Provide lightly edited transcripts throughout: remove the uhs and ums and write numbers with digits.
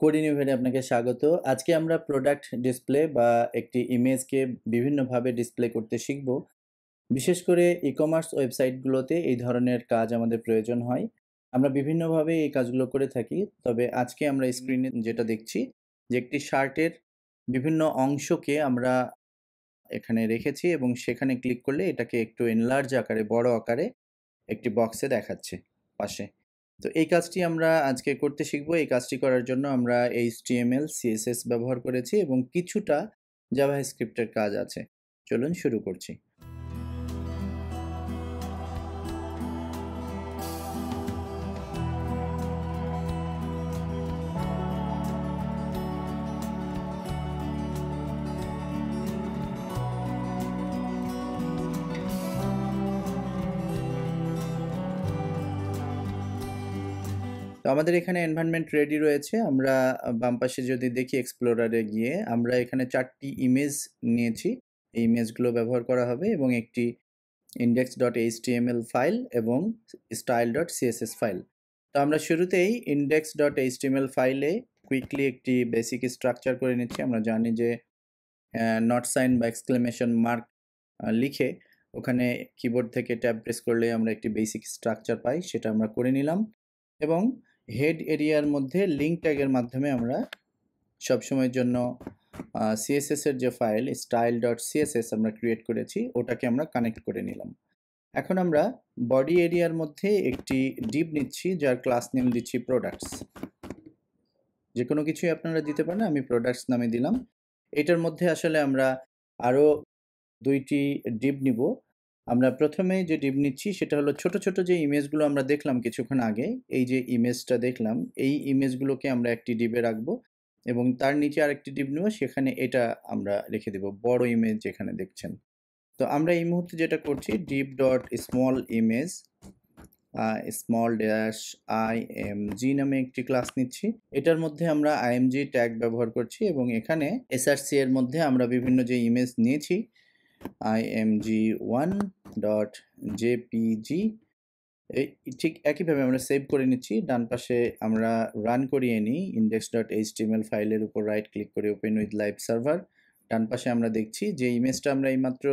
কোডইনোভিয়ারে আপনাকে স্বাগত। আজকে আমরা প্রোডাক্ট ডিসপ্লে বা একটি ইমেজকে বিভিন্নভাবে ডিসপ্লে করতে শিখব। বিশেষ করে ই-কমার্স ওয়েবসাইটগুলোতে এই ধরনের কাজ আমাদের প্রয়োজন হয়। আমরা বিভিন্নভাবে এই কাজগুলো করে থাকি। তবে আজকে আমরা স্ক্রিনে যেটা দেখছি যে একটি শার্টের বিভিন্ন অংশকে আমরা এখানে রেখেছি এবং সেখানে ক্লিক করলে এটাকে একটু এনলার্জ আকারে, বড় আকারে একটি বক্সে দেখাচ্ছে পাশে। তো এই কাজটি আমরা আজকে করতে শিখব। এই কাজটি করার জন্য আমরা HTML, CSS ব্যবহার করেছি এবং কিছুটা জাভাস্ক্রিপ্টের কাজ আছে। চলুন শুরু করছি। তো আমাদের এখানে এনভায়রনমেন্ট রেডি রয়েছে। আমরা বাম পাশে যদি দেখি এক্সপ্লোরারে গিয়ে আমরা এখানে 4টি ইমেজ নিয়েছি। এই ইমেজগুলো ব্যবহার করা হবে এবং একটি index.html ফাইল এবং style.css ফাইল। তো আমরা শুরুতেই index.html ফাইলে কুইকলি একটি বেসিক স্ট্রাকচার করে নিচ্ছি। আমরা জানি যে নট সাইন বা এক্সক্লেমেশন মার্ক লিখে ওখানে কিবোর্ড থেকে ট্যাব প্রেস করলে আমরা একটি বেসিক স্ট্রাকচার পাই, সেটা আমরা করে নিলাম। এবং হেড এরিয়ার মধ্যে লিঙ্ক ট্যাগের মাধ্যমে আমরা সবসময়ের জন্য CSS এর যে ফাইল style.css আমরা ক্রিয়েট করেছি ওটাকে আমরা কানেক্ট করে নিলাম। এখন আমরা বডি এরিয়ার মধ্যে একটি ডিভ নিচ্ছি যার ক্লাস নেম দিচ্ছি প্রোডাক্টস। যে কোনো কিছুই আপনারা দিতে পারেন, আমি প্রোডাক্টস নামে দিলাম। এটার মধ্যে আসলে আমরা আরও 2টি ডিভ নিব। আমরা প্রথমে যে ডিভ নিচ্ছি সেটা হলো ছোট ছোট যে ইমেজগুলো আমরা দেখলাম কিছুক্ষণ আগে, এই যে ইমেজটা দেখলাম এই ইমেজগুলোকে আমরা একটি ডিভে রাখবো এবং তার নিচে আরেকটি ডিভ নেব, সেখানে এটা আমরা রেখে দেব, বড় ইমেজ যেখানে দেখছেন। তো আমরা এই মুহূর্তে যেটা করছি div dot small image small dash img নামে একটি ক্লাস নিচ্ছি। এটার মধ্যে আমরা img ট্যাগ ব্যবহার করছি এবং এখানে src এর মধ্যে আমরা বিভিন্ন যে ইমেজ নিয়েছি img1.jpg ঠিক একইভাবে আমরা সেভ করে নিচ্ছি। ডান পাশে আমরা রান করিয়ে নিই index.html ফাইলের উপর রাইট ক্লিক করে ওপেন উইথ লাইভ সার্ভার। ডান পাশে আমরা দেখছি যে ইমেজটা আমরা এইমাত্র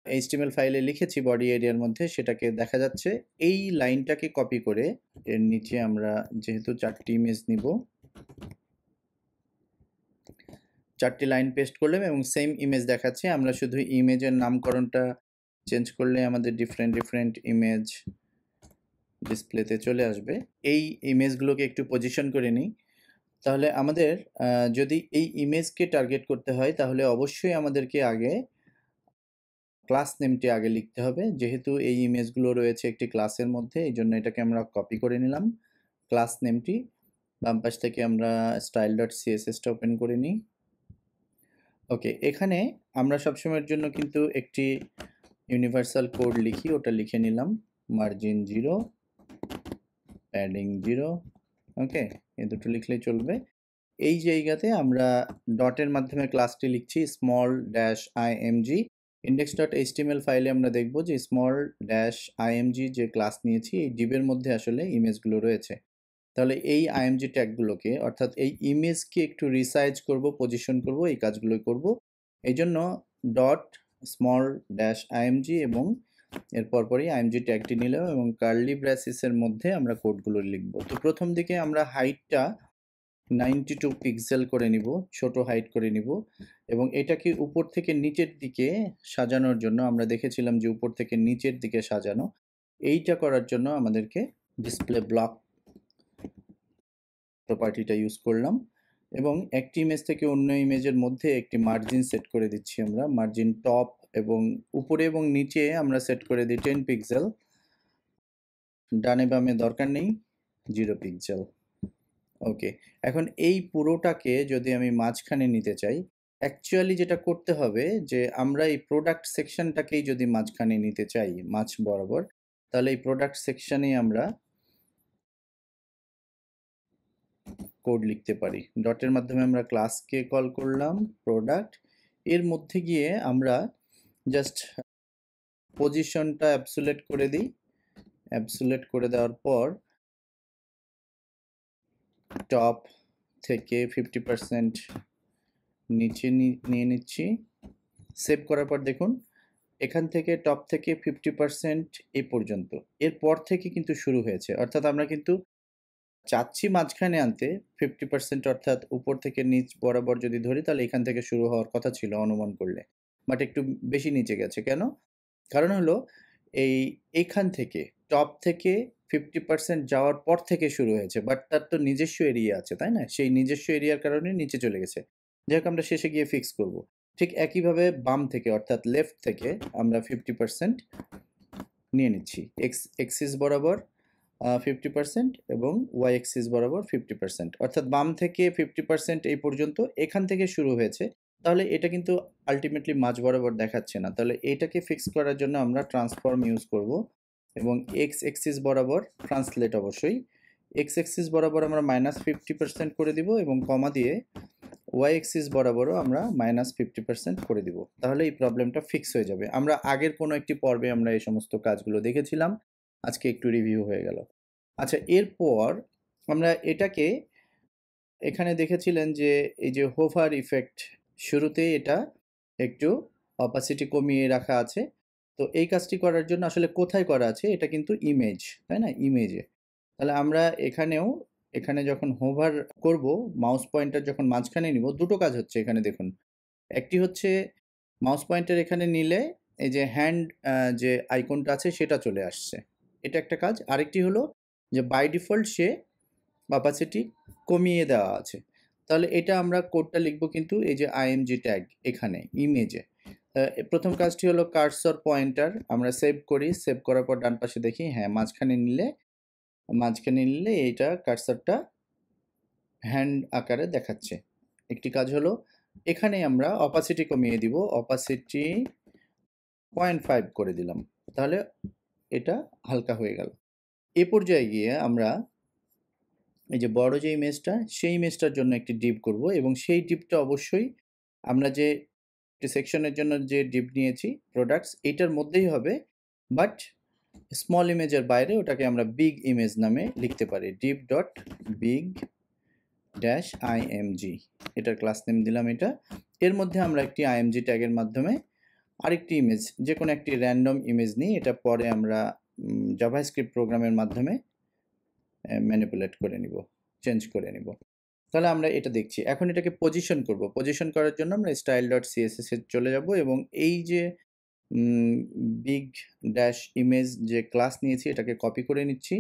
HTML ফাইলে লিখেছি বডি এরিয়ার মধ্যে, সেটাকে দেখা যাচ্ছে। এই লাইনটাকে কপি করে এর নিচে আমরা যেহেতু 4টি ইমেজ নিব, 4টি লাইন পেস্ট করলাম এবং সেম ইমেজ দেখাচ্ছে। আমরা শুধু ইমেজের নামকরণটা চেঞ্জ করলে আমাদের ডিফারেন্ট ইমেজ ডিসপ্লেতে চলে আসবে। এই ইমেজগুলোকে একটু পজিশন করে নিই। তাহলে আমাদের যদি এই ইমেজকে টার্গেট করতে হয় তাহলে অবশ্যই আমাদেরকে আগে ক্লাস নেমটি আগে লিখতে হবে। যেহেতু এই ইমেজগুলো রয়েছে একটি ক্লাসের মধ্যে, এই জন্য এটাকে আমরা কপি করে নিলাম ক্লাস নেমটি। বাম পাশ থেকে আমরা style.css টা ওপেন করে নিই। ওকে, এখানে আমরা সবসময়ের জন্য কিন্তু একটি ইউনিভার্সাল কোড লিখি, ওটা লিখে নিলাম মার্জিন 0, প্যাডিং 0। ওকে, এই দুটো লিখলেই চলবে। এই জায়গাতে আমরা ডটের মাধ্যমে ক্লাসটি লিখছি স্মল ড্যাশ img। index.html ফাইলে আমরা দেখব যে স্মল ড্যাশ img যে ক্লাস নিয়েছি এই ডিভের মধ্যে আসলে ইমেজগুলো রয়েছে। তাহলে এই img ট্যাগগুলোকে অর্থাৎ এই ইমেজকে একটু রিসাইজ করব, পজিশন করব, এই কাজগুলো করব। এই জন্য ডট স্মল ড্যাশ img এবং এর পরপরই img ট্যাগটি নিলাম এবং কার্লি ব্রেসেসের মধ্যে আমরা কোডগুলো লিখব। তো প্রথম দিকে আমরা হাইটটা 92 পিক্সেল করে নিব, ছোট হাইট করে নিব এবং এটাকে উপর থেকে নিচের দিকে সাজানোর জন্য আমরা দেখেছিলাম যে উপর থেকে নিচের দিকে সাজানো, এইটা করার জন্য আমাদেরকে ডিসপ্লে ব্লক প্রপার্টিটা ইউজ করলাম এবং একটি ইমেজ থেকে অন্য ইমেজের মধ্যে একটি মার্জিন সেট করে দিচ্ছি। আমরা মার্জিন টপ এবং উপরে এবং নিচে আমরা সেট করে দিই 10 পিক্সেল, ডানে বামে দরকার নেই 0 পিক্সেল। ওকে, এখন এই পুরোটাকে যদি আমি মাঝখানে নিতে চাই, অ্যাকচুয়ালি যেটা করতে হবে যে আমরা এই প্রোডাক্ট সেকশনটাকেই যদি মাঝখানে নিতে চাই মাঝ বরাবর, তাহলে এই প্রোডাক্ট সেকশনেই আমরা কোড লিখতে পারি। ডটের মাধ্যমে আমরা ক্লাসকে কল করলাম প্রোডাক্ট, এর মধ্যে গিয়ে আমরা জাস্ট পজিশনটা অ্যাবসোলেট করে দিই। অ্যাবসোলেট করে দেওয়ার পর টপ থেকে 50% নিচে নিয়ে নিচ্ছি। সেভ করার পর দেখুন এখান থেকে টপ থেকে 50% এই পর্যন্ত, এরপর থেকে কিন্তু শুরু হয়েছে, অর্থাৎ আমরা কিন্তু চাচ্ছি মাঝখানে আনতে 50%, অর্থাৎ উপর থেকে নিচ বরাবর যদি ধরি তাহলে এখান থেকে শুরু হওয়ার কথা ছিল অনুমান করলে, বাট একটু বেশি নিচে গেছে। কেন? কারণ হলো এইখান থেকে টপ থেকে 50% যাওয়ার পর থেকে শুরু হয়েছে, বাট তার তো নিজস্ব এরিয়া আছে, তাই না? সেই নিজস্ব এরিয়ার কারণে নিচে চলে গেছে। যাই হোক, আমরা শেষে গিয়ে ফিক্স করব। ঠিক একইভাবে বাম থেকে অর্থাৎ লেফট থেকে আমরা 50% নিয়ে নিচ্ছি, এক্সিস বরাবর 50% এবং ওয়াই এক্সিস বরাবর 50%, অর্থাৎ বাম থেকে 50% এই পর্যন্ত এখান থেকে শুরু হয়েছে। তাহলে এটা কিন্তু আলটিমেটলি মাঝ বরাবর দেখাচ্ছে না। তাহলে এটাকে ফিক্স করার জন্য আমরা ট্রান্সফর্ম ইউজ করব এবং এক্স এক্সিস বরাবর ট্রান্সলেট, অবশ্যই এক্স এক্সিস বরাবর আমরা -50% করে দিব এবং কমা দিয়ে ওয়াই এক্সিস বরাবরও আমরা -50% করে দিব। তাহলে এই প্রবলেমটা ফিক্স হয়ে যাবে। আমরা আগের কোনো একটি পর্বে আমরা এই সমস্ত কাজগুলো দেখেছিলাম, আজকে একটু রিভিউ হয়ে গেল। আচ্ছা, এরপর আমরা এটাকে এখানে দেখেছিলেন যে এই যে হোভার ইফেক্ট, শুরুতেই এটা একটু অপাসিটি কমিয়ে রাখা আছে। তো এই কাজটি করার জন্য আসলে কোথায় করা আছে? এটা কিন্তু ইমেজ, তাই না? ইমেজে। তাহলে আমরা এখানে যখন হোভার করব, মাউস পয়েন্টার যখন মাঝখানে নিব, দুটো কাজ হচ্ছে এখানে দেখুন। একটি হচ্ছে মাউস পয়েন্টার এখানে নিলে এই যে হ্যান্ড যে আইকনটা আছে সেটা চলে আসছে, এটা একটা কাজ। আরেকটি হলো যে বাই ডিফল্ট সে অপাসিটি কমিয়ে দেওয়া আছে। তাহলে এটা আমরা কোডটা লিখব কিন্তু এই যে আইএমজি ট্যাগ এখানে ইমেজে। প্রথম কাজটি হলো কার্সর পয়েন্টার, আমরা সেভ করি, সেভ করার পর ডান পাশে দেখি, হ্যাঁ মাঝখানে নিলে এইটা কার্সরটা হ্যান্ড আকারে দেখাচ্ছে। একটি কাজ হলো এখানে আমরা অপাসিটি কমিয়ে দিব, অপাসিটি 0.5 করে দিলাম, তাহলে এটা হালকা হয়ে গেল। এ পর্যায়ে গিয়ে আমরা এই যে বড় যে ইমেজটা, সেই ইমেজটার জন্য একটি ডিভ করব এবং সেই ডিভটা অবশ্যই আমরা যে সেকশনের জন্য যে ডিভ নিয়েছি প্রোডাক্টস, এইটার মধ্যেই হবে, বাট স্মল ইমেজের বাইরে ওটাকে আমরা বিগ ইমেজ নামে লিখতে পারি। Depp dot big dash IMG, এটার ক্লাস নেম দিলাম এটা। এর মধ্যে আমরা একটি আইএমজি ট্যাগের মাধ্যমে আরেকটি ইমেজ, যে কোনো একটি র্যান্ডম ইমেজ নিই, এটা পরে আমরা জাভাস্ক্রিপ্ট প্রোগ্রামের মাধ্যমে ম্যানিপুলেট করে নিব, চেঞ্জ করে নিব। তাহলে আমরা এটা দেখছি। এখন এটাকে পজিশন করব। পজিশন করার জন্য আমরা স্টাইল ডট সিএসএস এ চলে যাব এবং এই যে বিগ ড্যাশ ইমেজ যে ক্লাস নিয়েছি এটাকে কপি করে নিচ্ছি।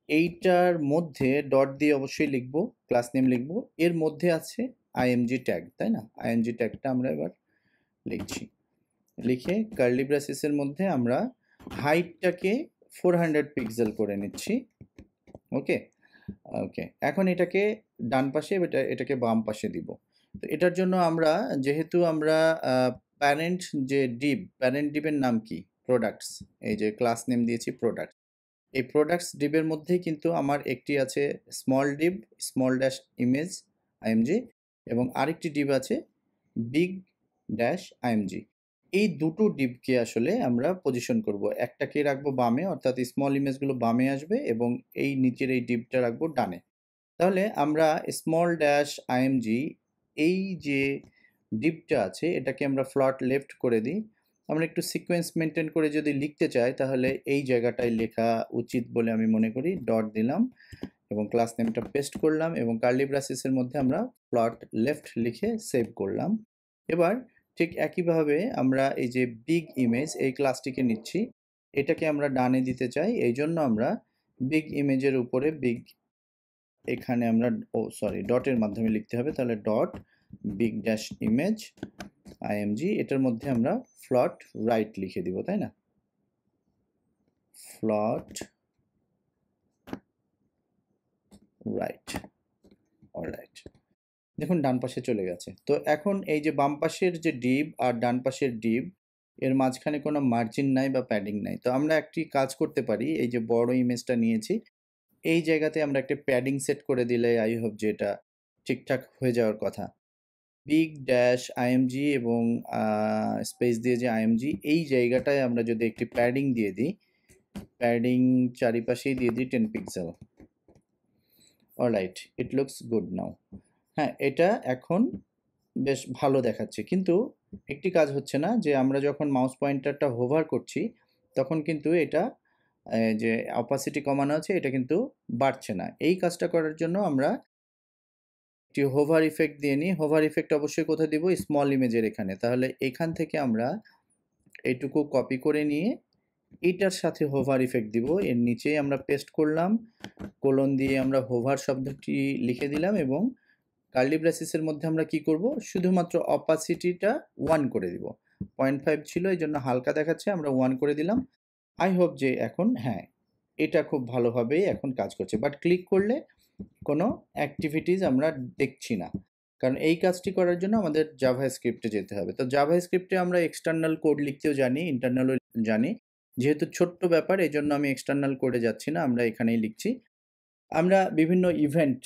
এইটার মধ্যে ডট দিয়ে অবশ্যই লিখব, ক্লাস নেম লিখব। এর মধ্যে আছে আইএমজি ট্যাগ, তাই না? আইএমজি ট্যাগটা আমরা এবার লিখছি। লিখে কার্লি ব্রেসেসের মধ্যে আমরা হাইটটাকে 400 পিক্সেল করে নিচ্ছি। ওকে, এখন এটাকে ডান পাশে, এটাকে বাম পাশে দিব। তো এটার জন্য আমরা যেহেতু আমরা প্যারেন্ট ডিবের নাম কি? প্রোডাক্টস। এই যে ক্লাস নেম দিয়েছি প্রোডাক্টস। এই প্রোডাক্টস ডিবের মধ্যেই কিন্তু আমার একটি আছে small div, small dash image IMG, এবং আরেকটি ডিব আছে বিগ ড্যাশ আইএমজি। এই দুটো ডিবকে আসলে আমরা পজিশন করব। একটাকে রাখবো বামে, অর্থাৎ স্মল ইমেজগুলো বামে আসবে, এবং এই নিচের এই ডিবটা রাখবো ডানে। তাহলে আমরা স্মল ড্যাশ আইএমজি, এই যে ডিবটা আছে এটাকে আমরা ফ্লট লেফট করে দিই। আমরা একটু সিকোয়েন্স মেনটেন করে যদি লিখতে চাই তাহলে এই জায়গাটায় লেখা উচিত বলে আমি মনে করি। ডট দিলাম এবং ক্লাস নেমটা পেস্ট করলাম এবং কার্লি ব্রেসেসের মধ্যে আমরা ফ্লট লেফট লিখে সেভ করলাম। এবার ঠিক একইভাবে আমরা এই যে বিগ ইমেজ এই ক্লাসটিকে নিচ্ছি, এটাকে আমরা ডানে দিতে চাই, এই জন্য আমরা বিগ ইমেজের উপরে এখানে আমরা ডটের মাধ্যমে লিখতে হবে। তাহলে dot big dash image IMG, এটার মধ্যে আমরা ফ্লট রাইট লিখে দিব, তাই না? ফ্লট রাইট, অলরাইট। দেখুন ডান পাশে চলে গেছে। তো এখন এই যে বাম পাশের যে ডিব আর ডান পাশের ডিব, এর মাঝখানে কোনো মার্জিন নাই বা প্যাডিং নাই। তো আমরা একটি কাজ করতে পারি, এই যে বড় ইমেজটা নিয়েছি এই জায়গাতে আমরা একটা প্যাডিং সেট করে দিলে আই হোপ যে এটা ঠিকঠাক হয়ে যাওয়ার কথা। বিগ ড্যাশ আইএমজি এবং স্পেস দিয়ে যে আইএমজি, এই জায়গাটায় আমরা যদি একটি প্যাডিং দিয়ে দিই, প্যাডিং চারিপাশেই দিয়ে দিই 10 pixel. Alright, it looks good now. হ্যাঁ, এটা এখন বেশ ভালো দেখাচ্ছে, কিন্তু একটি কাজ হচ্ছে না, যে আমরা যখন মাউস পয়েন্টারটা হোভার করছি তখন কিন্তু এটা যে অপাসিটি কমানো আছে এটা কিন্তু বাড়ছে না। এই কাজটা করার জন্য আমরা একটি হোভার ইফেক্ট দিয়ে নিই। হোভার ইফেক্ট অবশ্যই কোথায় দিব? স্মল ইমেজের এখানে। তাহলে এখান থেকে আমরা এইটুকু কপি করে নিয়ে এটার সাথে হোভার ইফেক্ট দিব, এর নিচেই আমরা পেস্ট করলাম, কোলন দিয়ে আমরা হোভার শব্দটি লিখে দিলাম এবং কার্লি ব্রেসিসের মধ্যে আমরা কি করব? শুধুমাত্র অপাসিটিটা 1 করে দিব। 0.5 ছিল, এই জন্য হালকা দেখাচ্ছে, আমরা 1 করে দিলাম। আই হোপ যে এখন হ্যাঁ, এটা খুব ভালোভাবেই এখন কাজ করছে। বাট ক্লিক করলে কোনো অ্যাক্টিভিটিস আমরা দেখছি না, কারণ এই কাজটি করার জন্য আমাদের জাভাস্ক্রিপ্টে যেতে হবে। তো জাভাস্ক্রিপ্টে আমরা এক্সটার্নাল কোড লিখতেও জানি, ইন্টারনালও জানি। যেহেতু ছোট্ট ব্যাপার, এই জন্য আমি এক্সটার্নাল কোডে যাচ্ছি না, আমরা এখানেই লিখছি। আমরা বিভিন্ন ইভেন্ট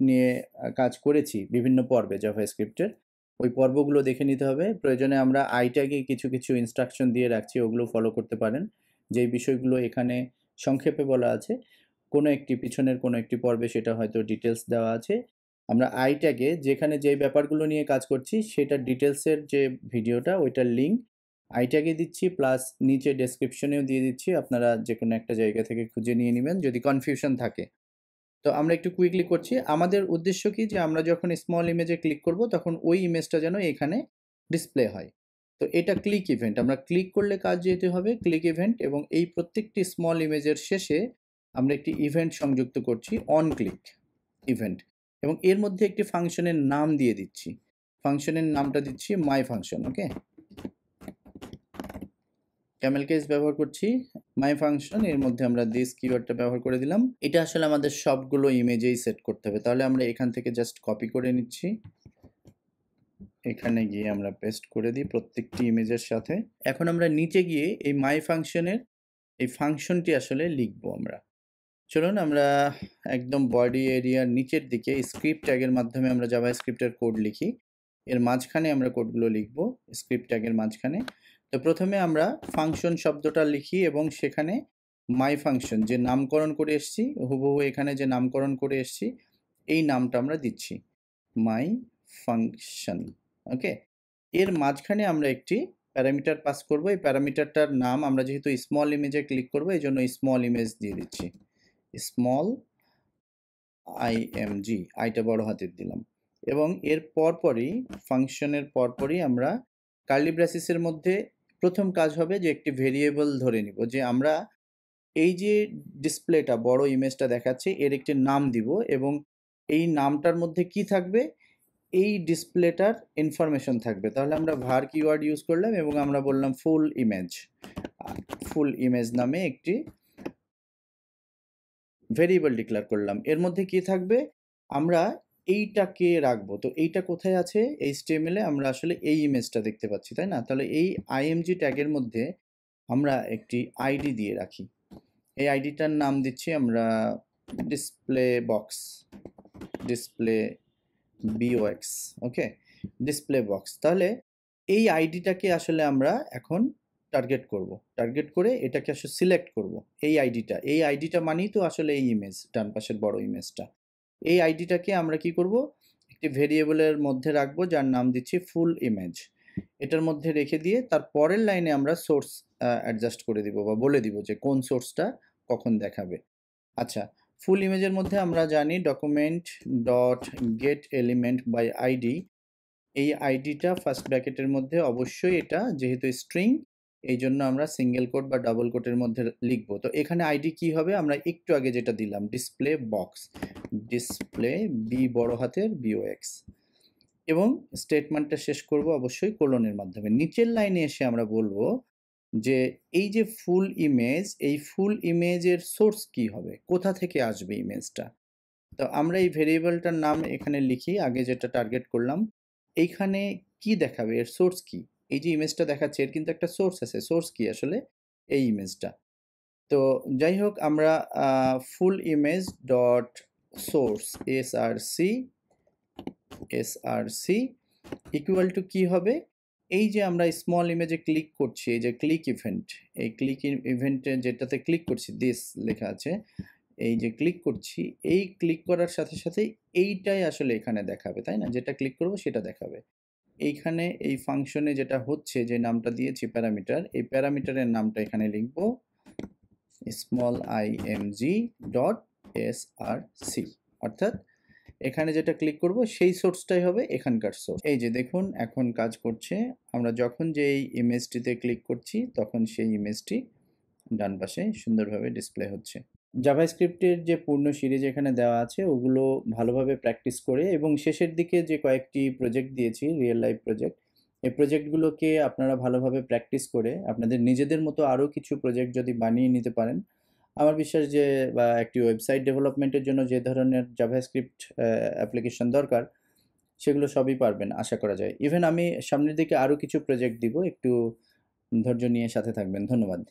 নিয়ে কাজ করেছি বিভিন্ন পর্বে জাভাস্ক্রিপ্টের। ওই পর্বগুলো দেখে নিতে হবে। প্রয়োজনে আমরা আই ট্যাগে কিছু কিছু ইনস্ট্রাকশন দিয়ে রাখছি, ওগুলো ফলো করতে পারেন। যেই বিষয়গুলো এখানে সংক্ষেপে বলা আছে, কোনো একটি পিছনের কোনো একটি পর্বে সেটা হয়তো ডিটেলস দেওয়া আছে। আমরা আই ট্যাগে যেখানে যেই ব্যাপারগুলো নিয়ে কাজ করছি সেটার ডিটেলসের যে ভিডিওটা, ওইটার লিঙ্ক আই ট্যাগে দিচ্ছি, প্লাস নিচে ডেসক্রিপশনেও দিয়ে দিচ্ছি। আপনারা যে কোনো একটা জায়গা থেকে খুঁজে নিয়ে নেবেন যদি কনফিউশন থাকে। তো আমরা একটু কুইকলি করছি। আমাদের উদ্দেশ্য কি, যে আমরা যখন স্মল ইমেজে ক্লিক করব তখন ওই ইমেজটা যেন এখানে ডিসপ্লে হয়। তো এটা ক্লিক ইভেন্ট, আমরা ক্লিক করলে কাজ যেতে হবে ক্লিক ইভেন্ট, এবং এই প্রত্যেকটি স্মল ইমেজের শেষে আমরা একটি ইভেন্ট সংযুক্ত করছি, অন ক্লিক ইভেন্ট, এবং এর মধ্যে একটি ফাংশনের নাম দিয়ে দিচ্ছি। ফাংশনের নামটা দিচ্ছি মাই ফাংশন। ওকে, ক্যামেল কেস ব্যবহার করছি, মাই ফাংশন, এর মধ্যে আমরা দিস কিওয়ার্ডটা ব্যবহার করে দিলাম। এটা আসলে আমাদের সবগুলো ইমেজেই সেট করতে হবে, তাহলে আমরা এখান থেকে জাস্ট কপি করে নিচ্ছি, এখানে গিয়ে আমরা পেস্ট করে দিই প্রত্যেকটি ইমেজের সাথে। এখন আমরা নিচে গিয়ে এই মাই ফাংশনের এই ফাংশনটি আসলে লিখবো আমরা। চলুন আমরা একদম বডি এরিয়ার নিচের দিকে স্ক্রিপ্ট ট্যাগের মাধ্যমে আমরা জাভাস্ক্রিপ্টের কোড লিখি, এর মাঝখানে আমরা কোডগুলো লিখবো স্ক্রিপ্ট ট্যাগের মাঝখানে। তো প্রথমে আমরা ফাংশন শব্দটা লিখি এবং সেখানে মাই ফাংশন যে নামকরণ করে এসেছি, হুবহু এখানে যে নামকরণ করে এসেছি এই নামটা আমরা দিচ্ছি, মাই ফাংশন। ওকে, এর মাঝখানে আমরা একটি প্যারামিটার পাস করব। এই প্যারামিটারটার নাম, আমরা যেহেতু স্মল ইমেজে ক্লিক করব এই জন্য স্মল ইমেজ দিয়ে দিচ্ছি, স্মল img, আইটা বড় হাতের দিলাম। এবং এর পরপরই ফাংশনের পরপরই আমরা কার্লি ব্রেসিসের মধ্যে প্রথম কাজ হবে যে একটি ভেরিয়েবল ধরে নিব, যে আমরা এই যে ডিসপ্লেটা বড় ইমেজটা দেখাচ্ছে এর একটি নাম দিব, এবং এই নামটার মধ্যে কি থাকবে? এই ডিসপ্লেটার ইনফরমেশন থাকবে। তাহলে আমরা var কিওয়ার্ড ইউজ করলাম এবং আমরা বললাম ফুল ইমেজ নামে একটি ভেরিয়েবল ডিক্লেয়ার করলাম। এর মধ্যে কি থাকবে? আমরা এইটাকে রাখবো। তো এইটা কোথায় আছে? HTML এ আমরা আসলে এই ইমেজটা দেখতে পাচ্ছি, তাই না? তাহলে এই img ট্যাগের মধ্যে আমরা একটি আইডি দিয়ে রাখি। এই আইডিটার নাম দিচ্ছি আমরা ডিসপ্লে box। ওকে, ডিসপ্লে বক্স। তাহলে এই আইডিটাকে আসলে আমরা এখন টার্গেট করব, টার্গেট করে এটাকে আসলে সিলেক্ট করব। এই আইডিটা মানেই তো আসলে এই ইমেজ, ডান পাশের বড় ইমেজটা। এই আইডিটাকে আমরা কি করব? একটি ভেরিয়েবলের মধ্যে রাখবো যার নাম দিচ্ছি ফুল ইমেজ। এটার মধ্যে রেখে দিয়ে তার পরের লাইনে আমরা সোর্স অ্যাডজাস্ট করে দিব বা বলে দিব যে কোন সোর্সটা কখন দেখাবে। আচ্ছা, ফুল ইমেজের মধ্যে আমরা জানি document dot get element by ID. এই আইডিটা ফার্স্ট ব্র্যাকেটের মধ্যে অবশ্যই, এটা যেহেতু স্ট্রিং এই জন্য আমরা সিঙ্গেল কোট বা ডাবল কোটের মধ্যে লিখবো। তো এখানে আইডি কি হবে? আমরা একটু আগে যেটা দিলাম ডিসপ্লে বক্স, ডিসপ্লে বি বড় হাতের box, এবং স্টেটমেন্টটা শেষ করব অবশ্যই কোলনের মাধ্যমে। নিচের লাইনে এসে আমরা বলবো যে এই যে ফুল ইমেজ, এই ফুল ইমেজের সোর্স কি হবে, কোথা থেকে আসবে ইমেজটা। তো আমরা এই ভেরিয়েবলটার নাম এখানে লিখি, আগে যেটা টার্গেট করলাম। এইখানে কি দেখাবে, এর সোর্স কি? এই যে ইমেজটা দেখাচ্ছে এর কিন্তু একটা সোর্স আছে, সোর্স কি আসলে? এই ইমেজটা। তো যাই হোক, আমরা full image dot source src equal to কি হবে? এই যে আমরা স্মল ইমেজে ক্লিক করছি, এই যে ক্লিক ইভেন্ট, এই ক্লিক ইভেন্টে যেটাতে ক্লিক করছি দিস লেখা আছে, এই যে ক্লিক করছি, এই ক্লিক করার সাথে সাথে এইটাই আসলে এখানে দেখাবে, তাই না? যেটা ক্লিক করব সেটা দেখাবে। এইখানে এই ফাংশনে যেটা হচ্ছে, যে নামটা দিয়েছি প্যারামিটার, এই প্যারামিটারের নামটা এখানে লিখব img.src, অর্থাৎ এখানে যেটা ক্লিক করব সেই সোর্সটাই হবে এখানকার সোর্স। এই যে দেখুন এখন কাজ করছে। আমরা যখন যে এই ইমেজটিতে ক্লিক করছি তখন সেই ইমেজটি ডান পাশে সুন্দরভাবে ডিসপ্লে হচ্ছে। জাভাস্ক্রিপ্টের যে পূর্ণ সিরিজ এখানে দেওয়া আছে ওগুলো ভালোভাবে প্র্যাকটিস করে এবং শেষের দিকে যে কয়েকটি প্রজেক্ট দিয়েছি, রিয়েল লাইফ প্রজেক্ট, এই প্রজেক্টগুলোকে আপনারা ভালোভাবে প্র্যাকটিস করে আপনাদের নিজেদের মতো আরও কিছু প্রজেক্ট যদি বানিয়ে নিতে পারেন, আমার বিশ্বাস যে একটি ওয়েবসাইট ডেভেলপমেন্টের জন্য যে ধরনের জাভাস্ক্রিপ্ট অ্যাপ্লিকেশন দরকার সেগুলো সবই পারবেন আশা করা যায়। ইভেন আমি সামনের দিকে আরও কিছু প্রজেক্ট দিব, একটু ধৈর্য নিয়ে সাথে থাকবেন। ধন্যবাদ।